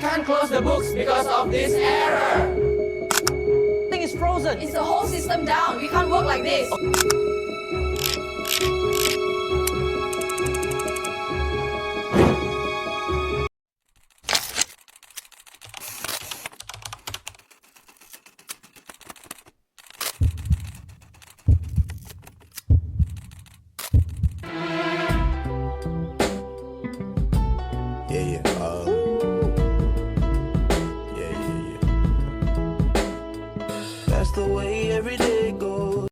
can't close the books because of this error. Thing is frozen. It's the whole system down. We can't work like this. Yeah. That's the way every day goes.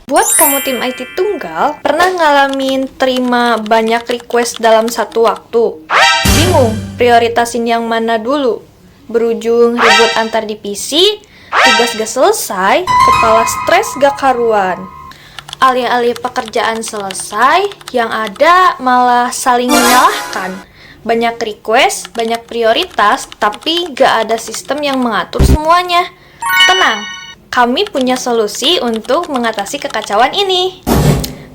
Buat kamu tim IT tunggal, pernah ngalamin terima banyak request dalam satu waktu? Bingung, prioritasin yang mana dulu? Berujung ribut antar divisi, tugas gak selesai, kepala stres gak karuan. Alih-alih pekerjaan selesai, yang ada malah saling menyalahkan. Banyak request, banyak prioritas, tapi gak ada sistem yang mengatur semuanya. Tenang, kami punya solusi untuk mengatasi kekacauan ini.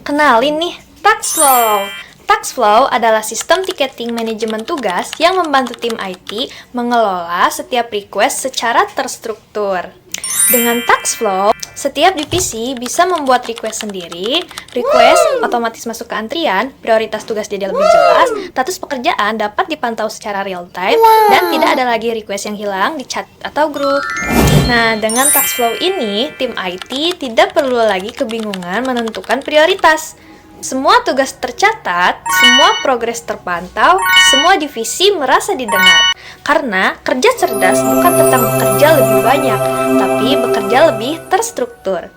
Kenalin nih, TaskFlow. TaskFlow adalah sistem ticketing manajemen tugas yang membantu tim IT mengelola setiap request secara terstruktur. Dengan TaskFlow, setiap divisi bisa membuat request sendiri, request otomatis masuk ke antrian, prioritas tugas jadi lebih jelas, status pekerjaan dapat dipantau secara real time, dan tidak ada lagi request yang hilang di chat atau grup. Nah, dengan TaskFlow ini, tim IT tidak perlu lagi kebingungan menentukan prioritas. Semua tugas tercatat, semua progres terpantau, semua divisi merasa didengar. Karena kerja cerdas bukan tentang bekerja lebih banyak, tapi bekerja lebih terstruktur.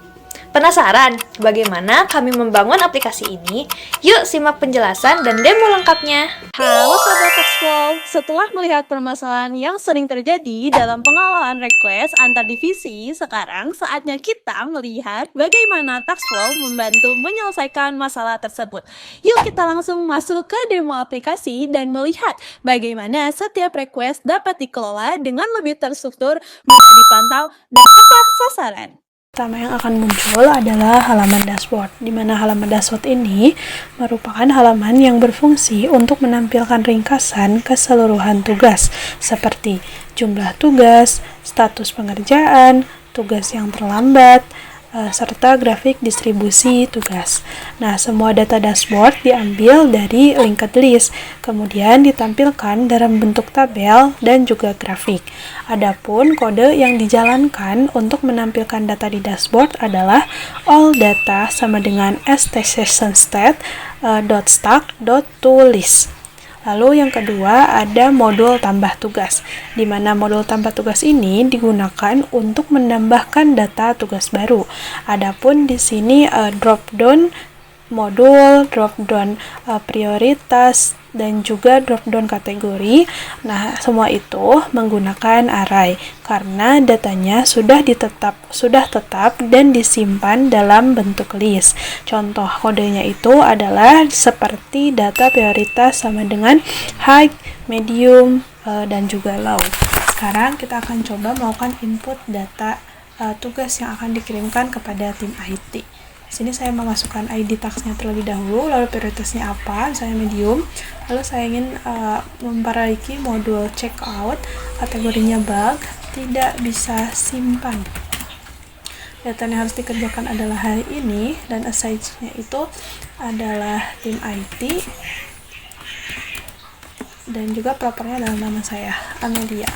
Penasaran bagaimana kami membangun aplikasi ini? Yuk simak penjelasan dan demo lengkapnya. Halo sahabat TaskFlow, setelah melihat permasalahan yang sering terjadi dalam pengelolaan request antar divisi, sekarang saatnya kita melihat bagaimana TaskFlow membantu menyelesaikan masalah tersebut. Yuk kita langsung masuk ke demo aplikasi dan melihat bagaimana setiap request dapat dikelola dengan lebih terstruktur, mudah dipantau, dan tepat sasaran. Pertama yang akan muncul adalah halaman dashboard, di mana halaman dashboard ini merupakan halaman yang berfungsi untuk menampilkan ringkasan keseluruhan tugas, seperti jumlah tugas, status pengerjaan, tugas yang terlambat, serta grafik distribusi tugas. Nah, semua data dashboard diambil dari linked list, kemudian ditampilkan dalam bentuk tabel dan juga grafik. Adapun kode yang dijalankan untuk menampilkan data di dashboard adalah all data sama dengan ststat.stack.toList. Lalu yang kedua ada modul tambah tugas, di mana modul tambah tugas ini digunakan untuk menambahkan data tugas baru. Adapun di sini drop down modul, drop down prioritas, dan juga drop down kategori. Nah, semua itu menggunakan array karena datanya sudah tetap dan disimpan dalam bentuk list. Contoh kodenya itu adalah seperti data prioritas sama dengan high, medium, dan juga low. Sekarang kita akan coba melakukan input data tugas yang akan dikirimkan kepada tim IT. Di sini saya memasukkan ID tasknya terlebih dahulu, lalu prioritasnya apa, misalnya medium. Lalu saya ingin memperbaiki modul checkout, kategorinya bug, tidak bisa simpan. Data yang harus dikerjakan adalah hari ini, dan assign-nya itu adalah tim IT, dan juga propernya adalah nama saya, Amelia.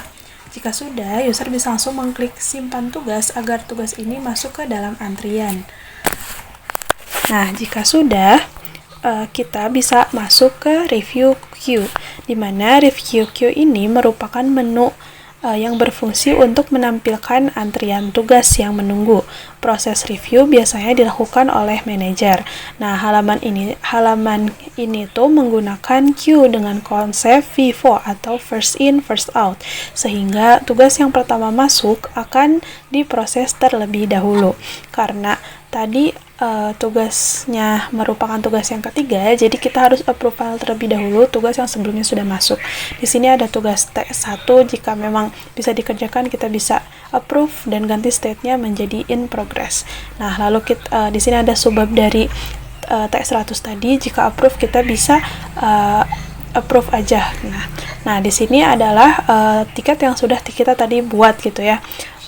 Jika sudah, user bisa langsung mengklik simpan tugas agar tugas ini masuk ke dalam antrian. Nah, jika sudah, kita bisa masuk ke review queue, di mana review queue ini merupakan menu yang berfungsi untuk menampilkan antrian tugas yang menunggu. Proses review biasanya dilakukan oleh manajer. Nah, halaman ini tuh menggunakan queue dengan konsep FIFO atau first in first out, sehingga tugas yang pertama masuk akan diproses terlebih dahulu. Karena tadi tugasnya merupakan tugas yang ketiga, jadi kita harus approve file terlebih dahulu tugas yang sebelumnya sudah masuk. Di sini ada tugas T1, jika memang bisa dikerjakan kita bisa approve dan ganti state-nya menjadi in progress. Nah, lalu di sini ada subbab dari T100 tadi, jika approve kita bisa approve aja. Nah di sini adalah tiket yang sudah kita tadi buat gitu ya.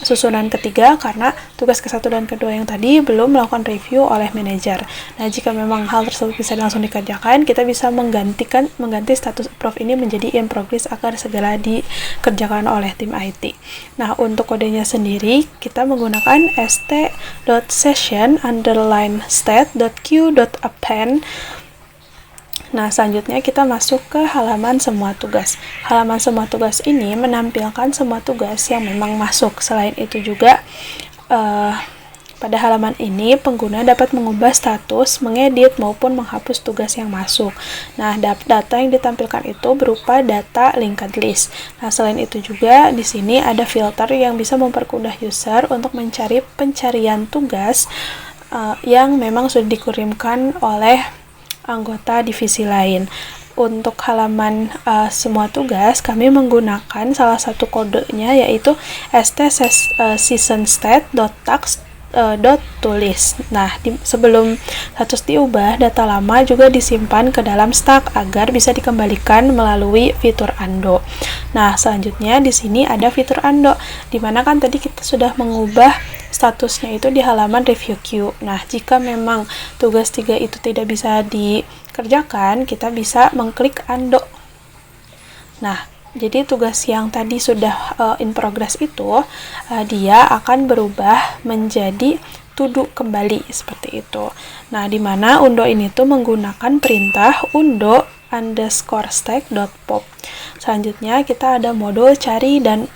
Susunan ketiga karena tugas ke-1 dan ke-2 yang tadi belum melakukan review oleh manajer. Nah, jika memang hal tersebut bisa langsung dikerjakan, kita bisa mengganti status approve ini menjadi in progress agar segera dikerjakan oleh tim IT. Nah, untuk kodenya sendiri kita menggunakan st.session_state.q.append. Nah, selanjutnya kita masuk ke halaman semua tugas. Halaman semua tugas ini menampilkan semua tugas yang memang masuk. Selain itu juga, pada halaman ini pengguna dapat mengubah status, mengedit, maupun menghapus tugas yang masuk. Nah, data yang ditampilkan itu berupa data linked list. Nah, selain itu juga di sini ada filter yang bisa mempermudah user untuk mencari pencarian tugas yang memang sudah dikirimkan oleh anggota divisi lain. Untuk halaman semua tugas, kami menggunakan salah satu kodenya yaitu st.seasonstate.tax.tulis. Nah, sebelum status diubah, data lama juga disimpan ke dalam stack agar bisa dikembalikan melalui fitur undo. Nah, selanjutnya di sini ada fitur undo, dimana kan tadi kita sudah mengubah statusnya itu di halaman review queue. Nah, jika memang tugas 3 itu tidak bisa dikerjakan, kita bisa mengklik undo. Nah, jadi tugas yang tadi sudah in progress itu, dia akan berubah menjadi to do kembali, seperti itu. Nah, di mana undo ini tuh menggunakan perintah undo _stack.pop. Selanjutnya kita ada modul cari dan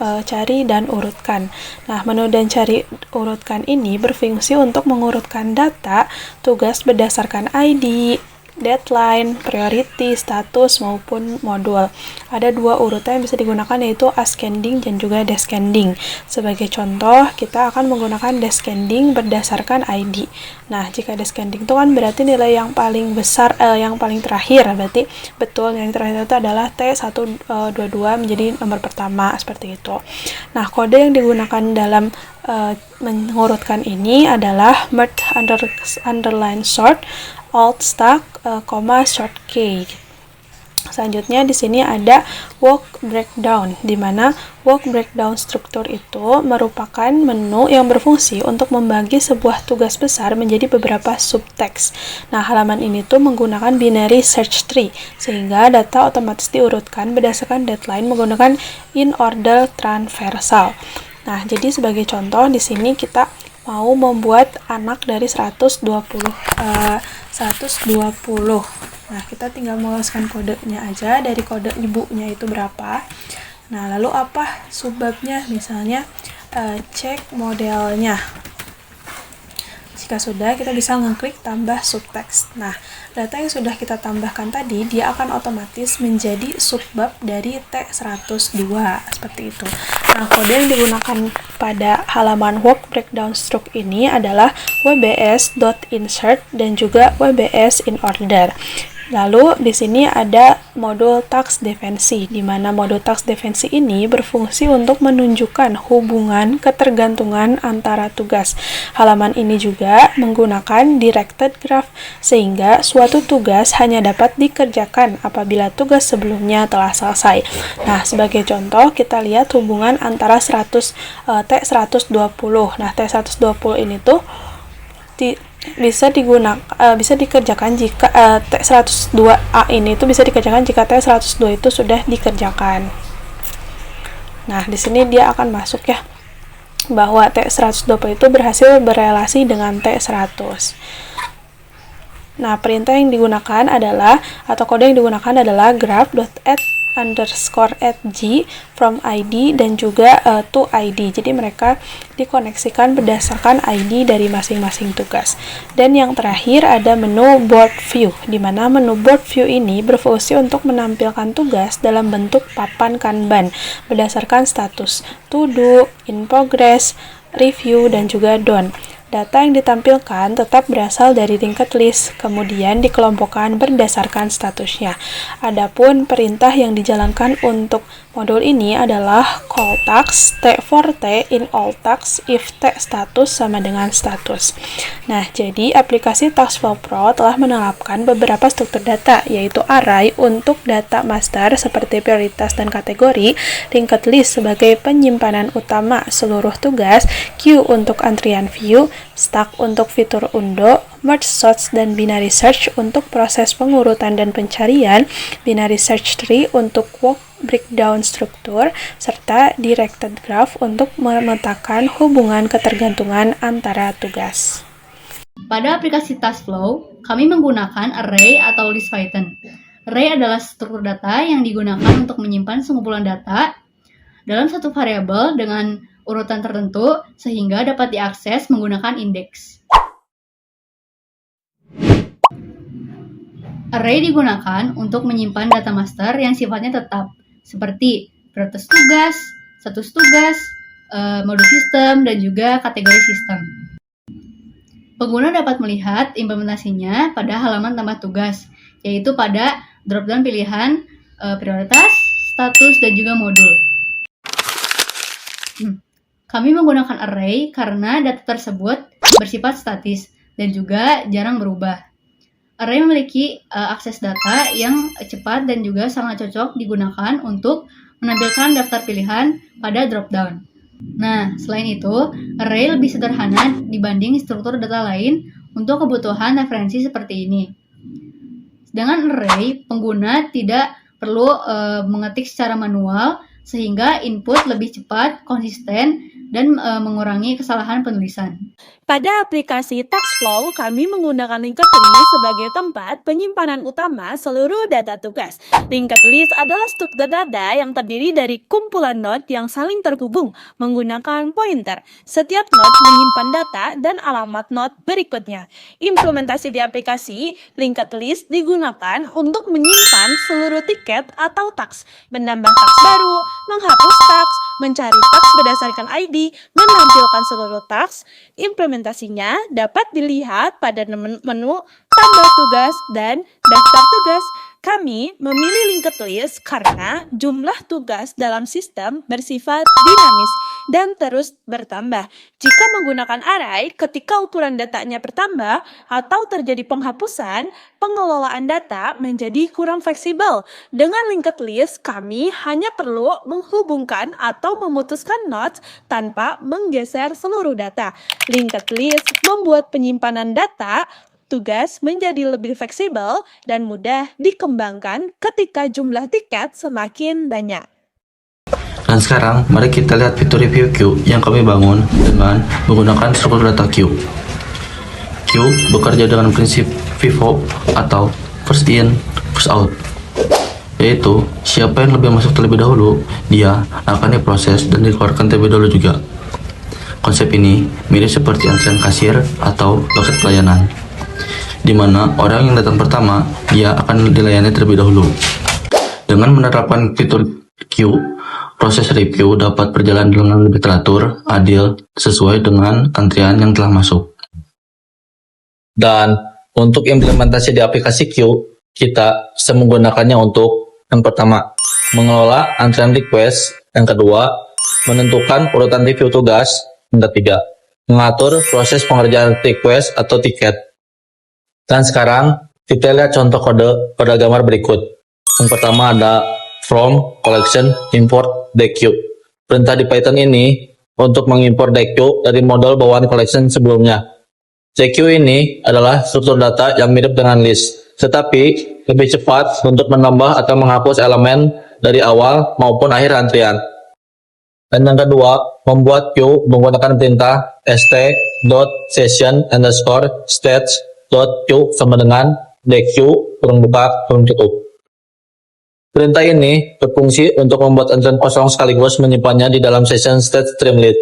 urutkan. Nah, menu dan cari urutkan ini berfungsi untuk mengurutkan data tugas berdasarkan ID, deadline, priority, status, maupun modul. Ada 2 urutan yang bisa digunakan, yaitu ascending dan juga descending. Sebagai contoh, kita akan menggunakan descending berdasarkan ID. Nah, jika descending itu kan berarti nilai yang paling besar, yang paling terakhir, berarti betul yang terakhir itu adalah T122 menjadi nomor pertama, seperti itu. Nah, kode yang digunakan dalam mengurutkan ini adalah merge underline sort alt stack, short key. Selanjutnya di sini ada work breakdown, di mana work breakdown struktur itu merupakan menu yang berfungsi untuk membagi sebuah tugas besar menjadi beberapa subtext. Nah, halaman ini tuh menggunakan binary search tree, sehingga data otomatis diurutkan berdasarkan deadline menggunakan in order transversal. Nah, jadi sebagai contoh di sini kita mau membuat anak dari 120. Nah, kita tinggal meloloskan kodenya aja, dari kode ibunya itu berapa. Nah, lalu apa subbabnya? Misalnya cek modelnya. Jika sudah, kita bisa ngeklik tambah subtext. Nah, data yang sudah kita tambahkan tadi, dia akan otomatis menjadi subbab dari T102, seperti itu. Nah, kode yang digunakan pada halaman work breakdown struct ini adalah wbs.insert dan juga wbs_in_order. Lalu di sini ada modul task defensi, di mana modul task defensi ini berfungsi untuk menunjukkan hubungan ketergantungan antara tugas. Halaman ini juga menggunakan directed graph, sehingga suatu tugas hanya dapat dikerjakan apabila tugas sebelumnya telah selesai. Nah, sebagai contoh kita lihat hubungan antara T120. Nah, T120 ini tuh bisa dikerjakan jika T102A ini itu bisa dikerjakan jika T102 itu sudah dikerjakan. Nah, di sini dia akan masuk ya, bahwa T120 itu berhasil berelasi dengan T100. Nah, perintah yang digunakan adalah, atau kode yang digunakan adalah graph.add_g from ID dan juga to ID. Jadi mereka dikoneksikan berdasarkan ID dari masing-masing tugas. Dan yang terakhir ada menu board view, di mana menu board view ini berfungsi untuk menampilkan tugas dalam bentuk papan Kanban berdasarkan status to do, in progress, review, dan juga done. Data yang ditampilkan tetap berasal dari linked list, kemudian dikelompokkan berdasarkan statusnya. Adapun perintah yang dijalankan untuk modul ini adalah call task T for T in all task if T status sama dengan status. Nah, jadi aplikasi TaskFlow Pro telah menerapkan beberapa struktur data, yaitu array untuk data master seperti prioritas dan kategori, linked list sebagai penyimpanan utama seluruh tugas, queue untuk antrian view, stack untuk fitur undo, merge sorts dan binary search untuk proses pengurutan dan pencarian, binary search tree untuk work breakdown struktur, serta directed graph untuk memetakan hubungan ketergantungan antara tugas. Pada aplikasi TaskFlow, kami menggunakan array atau list Python. Array adalah struktur data yang digunakan untuk menyimpan sengumpulan data dalam satu variabel dengan urutan tertentu sehingga dapat diakses menggunakan indeks. Array digunakan untuk menyimpan data master yang sifatnya tetap, seperti prioritas tugas, status tugas, mode sistem, dan juga kategori sistem. Pengguna dapat melihat implementasinya pada halaman tambah tugas, yaitu pada drop-down pilihan prioritas, status, dan juga modul. Kami menggunakan array karena data tersebut bersifat statis dan juga jarang berubah. Array memiliki akses data yang cepat dan juga sangat cocok digunakan untuk menampilkan daftar pilihan pada drop-down. Nah, selain itu, array lebih sederhana dibanding struktur data lain untuk kebutuhan referensi seperti ini. Dengan array, pengguna tidak perlu mengetik secara manual, sehingga input lebih cepat, konsisten, dan mengurangi kesalahan penulisan. Pada aplikasi TaskFlow, kami menggunakan linked list sebagai tempat penyimpanan utama seluruh data tugas. Linked list adalah struktur data yang terdiri dari kumpulan node yang saling terhubung menggunakan pointer. Setiap node menyimpan data dan alamat node berikutnya. Implementasi di aplikasi linked list digunakan untuk menyimpan seluruh tiket atau task, menambah task baru, menghapus task, mencari task berdasarkan ID, menampilkan seluruh task. Implementasinya dapat dilihat pada menu tambah tugas dan daftar tugas. Kami memilih linked list karena jumlah tugas dalam sistem bersifat dinamis dan terus bertambah. Jika menggunakan array, ketika ukuran datanya bertambah atau terjadi penghapusan, pengelolaan data menjadi kurang fleksibel. Dengan linked list, kami hanya perlu menghubungkan atau memutuskan nodes tanpa menggeser seluruh data. Linked list membuat penyimpanan data tugas menjadi lebih fleksibel dan mudah dikembangkan ketika jumlah tiket semakin banyak. Dan sekarang, mari kita lihat fitur review queue yang kami bangun dengan menggunakan struktur data queue. Queue bekerja dengan prinsip FIFO atau first in, first out, yaitu siapa yang lebih masuk terlebih dahulu, dia akan diproses dan dikeluarkan terlebih dahulu juga. Konsep ini mirip seperti antrian kasir atau loket pelayanan, di mana orang yang datang pertama, dia akan dilayani terlebih dahulu. Dengan menerapkan fitur queue, proses review dapat berjalan dengan lebih teratur, adil, sesuai dengan antrian yang telah masuk. Dan untuk implementasi di aplikasi queue, kita bisa menggunakannya untuk yang pertama, mengelola antrian request, yang kedua, menentukan urutan review tugas, yang ketiga, mengatur proses pengerjaan request atau tiket. Dan sekarang kita lihat contoh kode pada gambar berikut. Yang pertama ada from collection import dequeue. Perintah di Python ini untuk mengimpor dequeue dari model bawaan collection sebelumnya. Dequeue ini adalah struktur data yang mirip dengan list, tetapi lebih cepat untuk menambah atau menghapus elemen dari awal maupun akhir antrian. Dan yang kedua, membuat queue menggunakan perintah st.session_stats.queue sama dengan dequeue kurung buka kurung tutup. Perintah ini berfungsi untuk membuat antrian kosong sekaligus menyimpannya di dalam session state streamlit.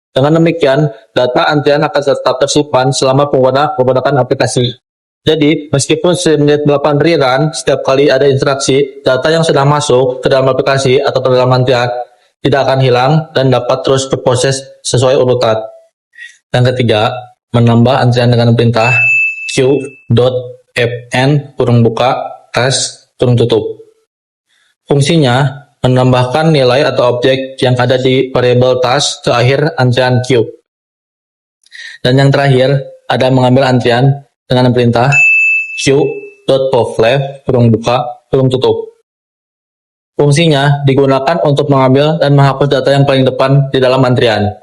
Dengan demikian, data antrian akan tetap tersimpan selama pengguna menggunakan aplikasi. Jadi, meskipun streamlit 8 rerun, setiap kali ada interaksi, data yang sudah masuk ke dalam aplikasi atau ke dalam antrian tidak akan hilang dan dapat terus berproses sesuai urutan. Yang ketiga, menambah antrian dengan perintah q.fn kurung buka tes kurung tutup. Fungsinya menambahkan nilai atau objek yang ada di variabel task ke akhir antrian queue. Dan yang terakhir, ada mengambil antrian dengan perintah q.poveleft kurung buka kurung tutup. Fungsinya digunakan untuk mengambil dan menghapus data yang paling depan di dalam antrian.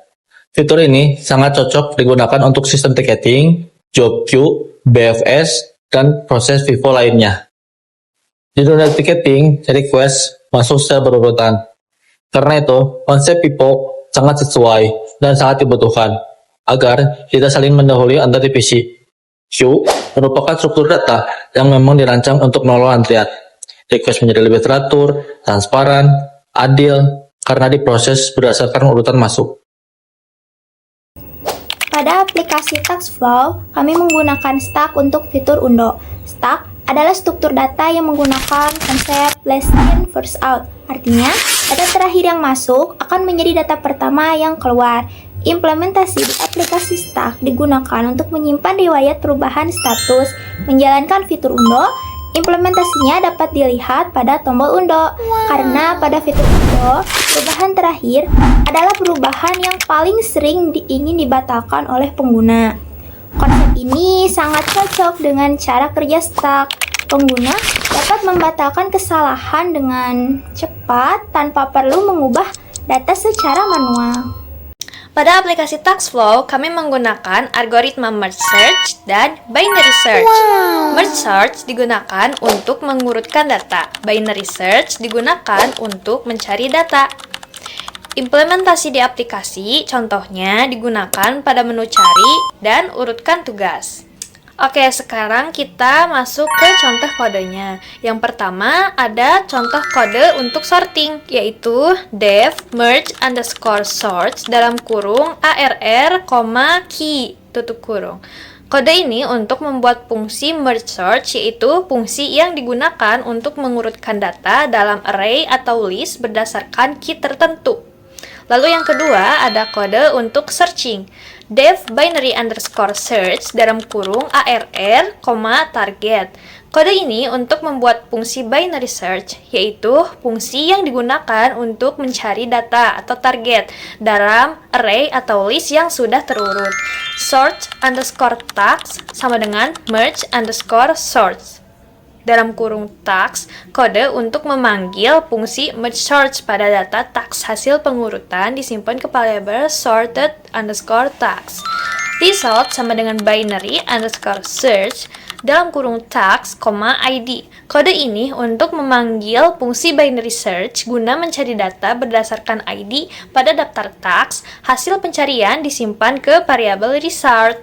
Fitur ini sangat cocok digunakan untuk sistem ticketing, job queue, BFS, dan proses FIFO lainnya. Di dunia ticketing, request masuk secara berurutan. Karena itu, konsep FIFO sangat sesuai dan sangat dibutuhkan agar tidak saling mendahului antar divisi. Queue merupakan struktur data yang memang dirancang untuk mengelola antrian. Request menjadi lebih teratur, transparan, adil, karena diproses berdasarkan urutan masuk. Pada aplikasi TaskFlow, kami menggunakan Stack untuk fitur undo. Stack adalah struktur data yang menggunakan konsep last in first out. Artinya, data terakhir yang masuk akan menjadi data pertama yang keluar. Implementasi di aplikasi Stack digunakan untuk menyimpan riwayat perubahan status, menjalankan fitur undo. Implementasinya dapat dilihat pada tombol undo. Karena pada fitur undo, perubahan terakhir adalah perubahan yang paling sering ingin dibatalkan oleh pengguna. Konsep ini sangat cocok dengan cara kerja Stack. Pengguna dapat membatalkan kesalahan dengan cepat tanpa perlu mengubah data secara manual. Pada aplikasi TaskFlow, kami menggunakan algoritma merge search dan binary search. Merge search digunakan untuk mengurutkan data. Binary search digunakan untuk mencari data. Implementasi di aplikasi, contohnya digunakan pada menu cari dan urutkan tugas. Oke, sekarang kita masuk ke contoh kodenya. Yang pertama ada contoh kode untuk sorting, yaitu def merge underscore sort dalam kurung arr, key, tutup kurung. Kode ini untuk membuat fungsi merge search, yaitu fungsi yang digunakan untuk mengurutkan data dalam array atau list berdasarkan key tertentu. Lalu yang kedua ada kode untuk searching. Def binary underscore search dalam kurung arr, target. Kode ini untuk membuat fungsi binary search, yaitu fungsi yang digunakan untuk mencari data atau target dalam array atau list yang sudah terurut. Sort underscore tags sama dengan merge underscore sort. Dalam kurung tags, kode untuk memanggil fungsi merge search pada data tags hasil pengurutan disimpan ke variabel sorted underscore tags. Result sama dengan binary underscore search dalam kurung tags, id. Kode ini untuk memanggil fungsi binary search guna mencari data berdasarkan id pada daftar tags. Hasil pencarian disimpan ke variabel result.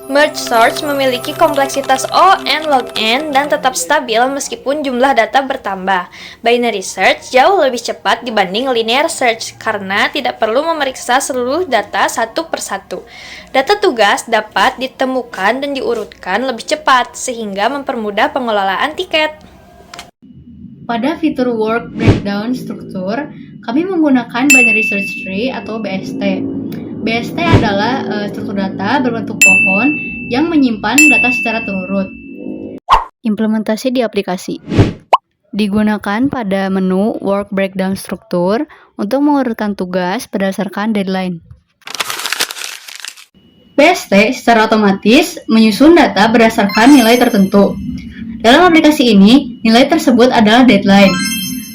Merge search memiliki kompleksitas O, N, log N dan tetap stabil meskipun jumlah data bertambah. Binary search jauh lebih cepat dibanding linear search karena tidak perlu memeriksa seluruh data satu persatu. Data tugas dapat ditemukan dan diurutkan lebih cepat sehingga mempermudah pengelolaan tiket. Pada fitur work breakdown struktur, kami menggunakan binary search tree atau BST. BST adalah struktur data berbentuk pohon yang menyimpan data secara terurut. Implementasi di aplikasi digunakan pada menu Work Breakdown Struktur untuk mengurutkan tugas berdasarkan deadline. BST secara otomatis menyusun data berdasarkan nilai tertentu. Dalam aplikasi ini, nilai tersebut adalah deadline.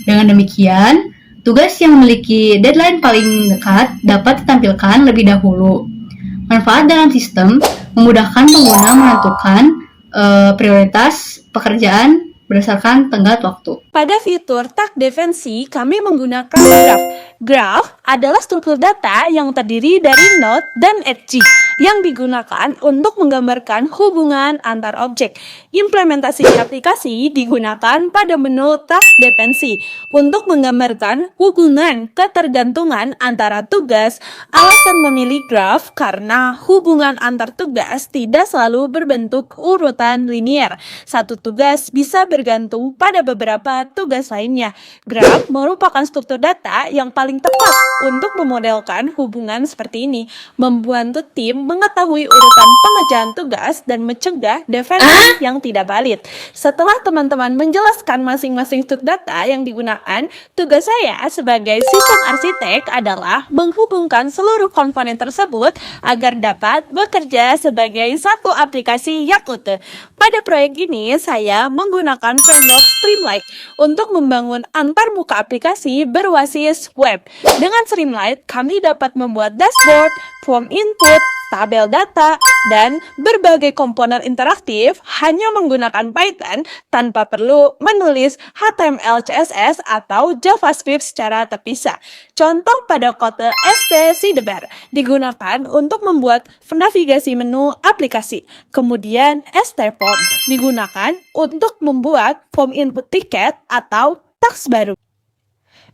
Dengan demikian, tugas yang memiliki deadline paling dekat dapat ditampilkan lebih dahulu. Manfaat dalam sistem memudahkan pengguna menentukan prioritas pekerjaan berdasarkan tenggat waktu. Pada fitur Tag Defensi, kami menggunakan graph. Graph adalah struktur data yang terdiri dari node dan edge yang digunakan untuk menggambarkan hubungan antar objek. Implementasi di aplikasi digunakan pada menu Tag Defensi untuk menggambarkan hubungan ketergantungan antara tugas. Alasan memilih graph karena hubungan antar tugas tidak selalu berbentuk urutan linier. Satu tugas bisa bergantung pada beberapa tugas lainnya. Graph merupakan struktur data yang paling tepat untuk memodelkan hubungan seperti ini, membantu tim mengetahui urutan pengerjaan tugas dan mencegah dependensi yang tidak valid. Setelah teman-teman menjelaskan masing-masing struktur data yang digunakan, tugas saya sebagai sistem arsitek adalah menghubungkan seluruh komponen tersebut agar dapat bekerja sebagai satu aplikasi yang utuh. Pada proyek ini, saya menggunakan framework Streamlit untuk membangun antarmuka aplikasi berbasis web. Dengan Streamlit, kami dapat membuat dashboard, form input, tabel data, dan berbagai komponen interaktif hanya menggunakan Python tanpa perlu menulis HTML, CSS, atau JavaScript secara terpisah. Contoh pada kode st_sidebar digunakan untuk membuat navigasi menu aplikasi. Kemudian stform digunakan untuk membuat form input tiket atau task baru.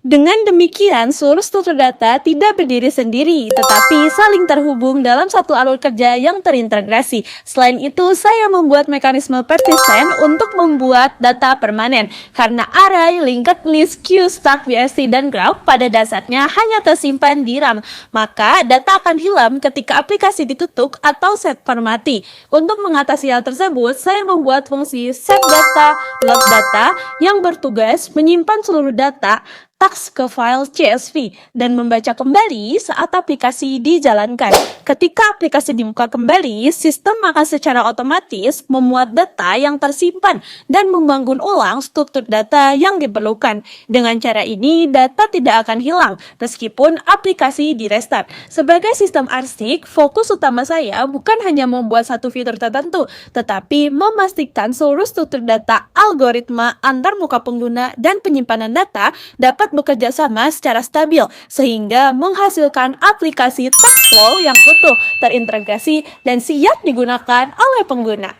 Dengan demikian, seluruh struktur data tidak berdiri sendiri, tetapi saling terhubung dalam satu alur kerja yang terintegrasi. Selain itu, saya membuat mekanisme persisten untuk membuat data permanen, karena array, linked list, queue, stack, VST, dan graph pada dasarnya hanya tersimpan di RAM. Maka, data akan hilang ketika aplikasi ditutup atau set mati. Untuk mengatasi hal tersebut, saya membuat fungsi set data, load data yang bertugas menyimpan seluruh data task ke file CSV dan membaca kembali saat aplikasi dijalankan. Ketika aplikasi dibuka kembali, sistem akan secara otomatis memuat data yang tersimpan dan membangun ulang struktur data yang diperlukan. Dengan cara ini, data tidak akan hilang meskipun aplikasi direstart. Sebagai sistem arsitek, fokus utama saya bukan hanya membuat satu fitur tertentu, tetapi memastikan seluruh struktur data, algoritma, antarmuka pengguna, dan penyimpanan data dapat bekerja sama secara stabil sehingga menghasilkan aplikasi TaskFlow yang utuh, terintegrasi, dan siap digunakan oleh pengguna.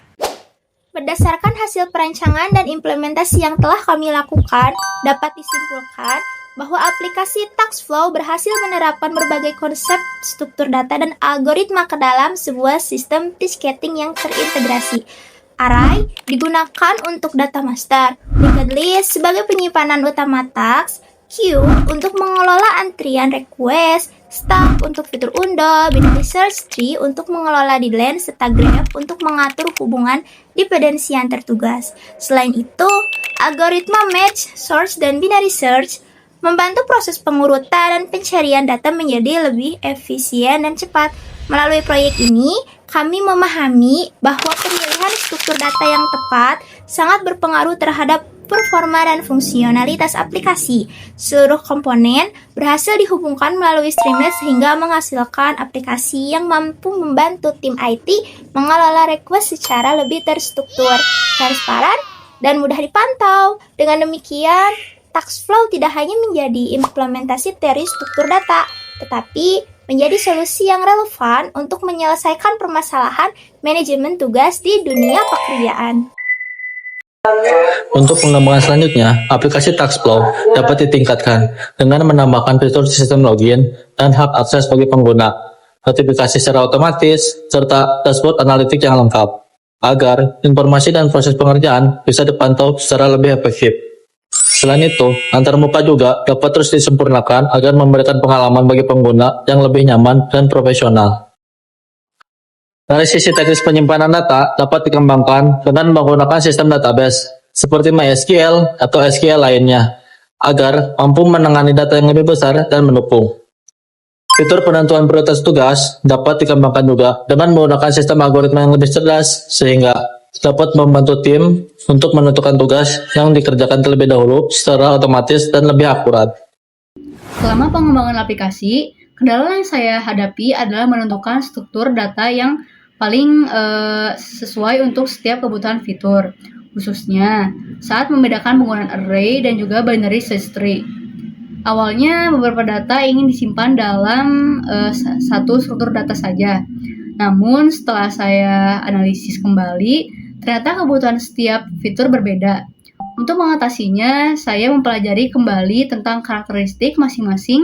Berdasarkan hasil perancangan dan implementasi yang telah kami lakukan, dapat disimpulkan bahwa aplikasi TaskFlow berhasil menerapkan berbagai konsep struktur data dan algoritma ke dalam sebuah sistem ticketing yang terintegrasi. Array digunakan untuk data master, linked list sebagai penyimpanan utama task, queue untuk mengelola antrian request, stack untuk fitur undo, binary search tree untuk mengelola deadline, serta graph untuk mengatur hubungan dependensi antar tugas. Selain itu, algoritma match, search, dan binary search membantu proses pengurutan dan pencarian data menjadi lebih efisien dan cepat. Melalui proyek ini, kami memahami bahwa pemilihan struktur data yang tepat sangat berpengaruh terhadap performa dan fungsionalitas aplikasi. Seluruh komponen berhasil dihubungkan melalui Streamlit sehingga menghasilkan aplikasi yang mampu membantu tim IT mengelola request secara lebih terstruktur, transparan, dan mudah dipantau. Dengan demikian, TaskFlow tidak hanya menjadi implementasi teori struktur data, tetapi menjadi solusi yang relevan untuk menyelesaikan permasalahan manajemen tugas di dunia pekerjaan. Untuk pengembangan selanjutnya, aplikasi TaskFlow dapat ditingkatkan dengan menambahkan fitur sistem login dan hak akses bagi pengguna, notifikasi secara otomatis, serta dashboard analitik yang lengkap, agar informasi dan proses pengerjaan bisa dipantau secara lebih efektif. Selain itu, antarmuka juga dapat terus disempurnakan agar memberikan pengalaman bagi pengguna yang lebih nyaman dan profesional. Dari sisi teknis penyimpanan data dapat dikembangkan dengan menggunakan sistem database seperti MySQL atau SQL lainnya agar mampu menangani data yang lebih besar dan menumpuk. Fitur penentuan prioritas tugas dapat dikembangkan juga dengan menggunakan sistem algoritma yang lebih cerdas sehingga dapat membantu tim untuk menentukan tugas yang dikerjakan terlebih dahulu secara otomatis dan lebih akurat. Selama pengembangan aplikasi, kendala yang saya hadapi adalah menentukan struktur data yang paling sesuai untuk setiap kebutuhan fitur, khususnya saat membedakan penggunaan array dan juga binary search tree. Awalnya beberapa data ingin disimpan dalam satu struktur data saja, namun setelah saya analisis kembali, ternyata kebutuhan setiap fitur berbeda. Untuk mengatasinya, saya mempelajari kembali tentang karakteristik masing-masing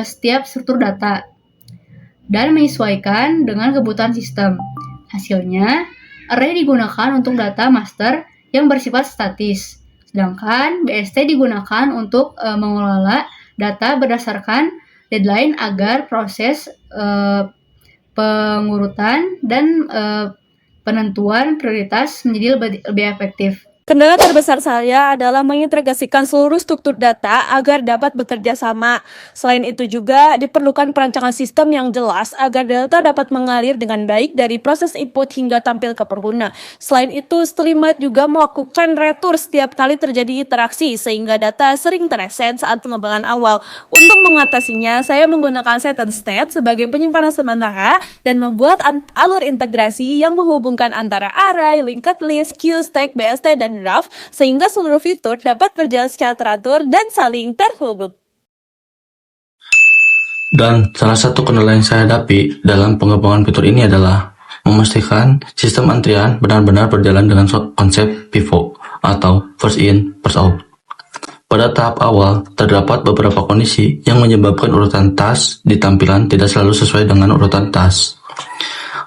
setiap struktur data dan menyesuaikan dengan kebutuhan sistem. Hasilnya, array digunakan untuk data master yang bersifat statis. Sedangkan BST digunakan untuk mengelola data berdasarkan deadline agar proses pengurutan dan penentuan prioritas menjadi lebih efektif. Kendala terbesar saya adalah mengintegrasikan seluruh struktur data agar dapat bekerja sama. Selain itu juga diperlukan perancangan sistem yang jelas agar data dapat mengalir dengan baik dari proses input hingga tampil ke pengguna. Selain itu, Streamlit juga melakukan retur setiap kali terjadi interaksi sehingga data sering tereset saat pengembangan awal. Untuk mengatasinya, saya menggunakan set and state sebagai penyimpanan sementara dan membuat alur integrasi yang menghubungkan antara array, linked list, queue, stack, BST, dan graph sehingga seluruh fitur dapat berjalan secara teratur dan saling terhubung. Dan salah satu kendala yang saya hadapi dalam pengembangan fitur ini adalah memastikan sistem antrian benar-benar berjalan dengan konsep FIFO atau first in, first out. Pada tahap awal, terdapat beberapa kondisi yang menyebabkan urutan task di tampilan tidak selalu sesuai dengan urutan task.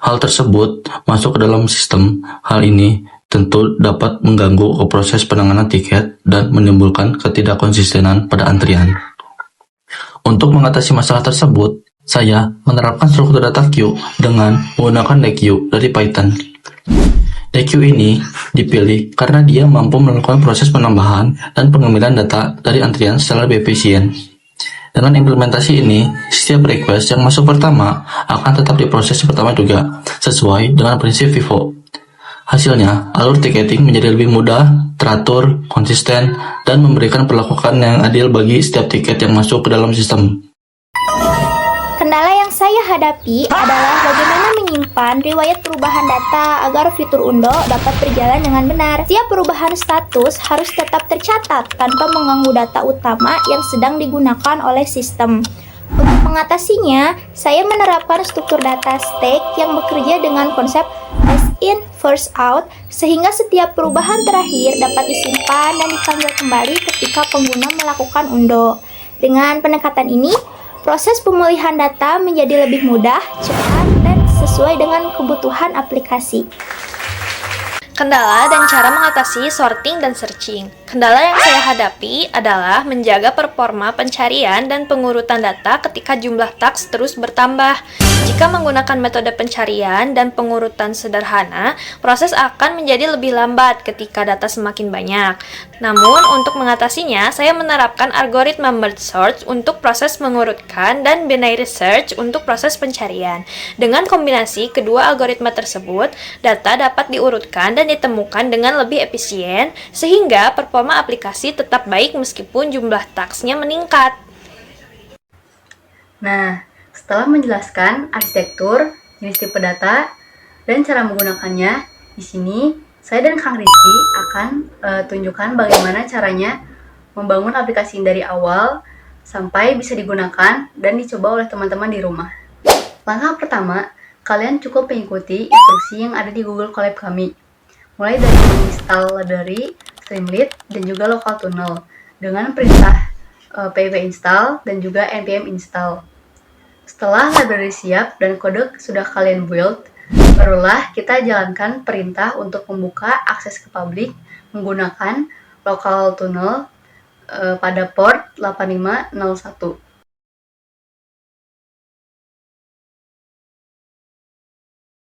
Hal tersebut masuk ke dalam sistem. Hal ini tentu dapat mengganggu proses penanganan tiket dan menimbulkan ketidakkonsistenan pada antrian. Untuk mengatasi masalah tersebut, saya menerapkan struktur data queue dengan menggunakan DQ dari Python. DQ ini dipilih karena dia mampu melakukan proses penambahan dan pengambilan data dari antrian secara lebih efisien. Dengan implementasi ini, setiap request yang masuk pertama akan tetap diproses pertama juga, sesuai dengan prinsip FIFO. Hasilnya, alur tiketing menjadi lebih mudah, teratur, konsisten, dan memberikan perlakuan yang adil bagi setiap tiket yang masuk ke dalam sistem. Kendala yang saya hadapi adalah bagaimana menyimpan riwayat perubahan data agar fitur Undo dapat berjalan dengan benar. Setiap perubahan status harus tetap tercatat tanpa mengganggu data utama yang sedang digunakan oleh sistem. Untuk mengatasinya, saya menerapkan struktur data stack yang bekerja dengan konsep first in, first out, sehingga setiap perubahan terakhir dapat disimpan dan dipanggil kembali ketika pengguna melakukan undo. Dengan pendekatan ini, proses pemulihan data menjadi lebih mudah, cepat, dan sesuai dengan kebutuhan aplikasi. Kendala dan cara mengatasi sorting dan searching. Kendala yang saya hadapi adalah menjaga performa pencarian dan pengurutan data ketika jumlah task terus bertambah. Jika menggunakan metode pencarian dan pengurutan sederhana, proses akan menjadi lebih lambat ketika data semakin banyak. Namun, untuk mengatasinya, saya menerapkan algoritma merge search untuk proses mengurutkan dan binary search untuk proses pencarian. Dengan kombinasi kedua algoritma tersebut, data dapat diurutkan dan ditemukan dengan lebih efisien, sehingga performa aplikasi tetap baik meskipun jumlah task-nya meningkat. Nah, setelah menjelaskan arsitektur, jenis tipe data, dan cara menggunakannya, di sini saya dan Kang Rizky akan tunjukkan bagaimana caranya membangun aplikasi dari awal sampai bisa digunakan dan dicoba oleh teman-teman di rumah. Langkah pertama, kalian cukup mengikuti instruksi yang ada di Google Colab kami, mulai dari menginstal library, Streamlit, dan juga local tunnel dengan perintah pip install dan juga npm install. Setelah library siap dan kode sudah kalian build, barulah kita jalankan perintah untuk membuka akses ke publik menggunakan local tunnel pada port 8501.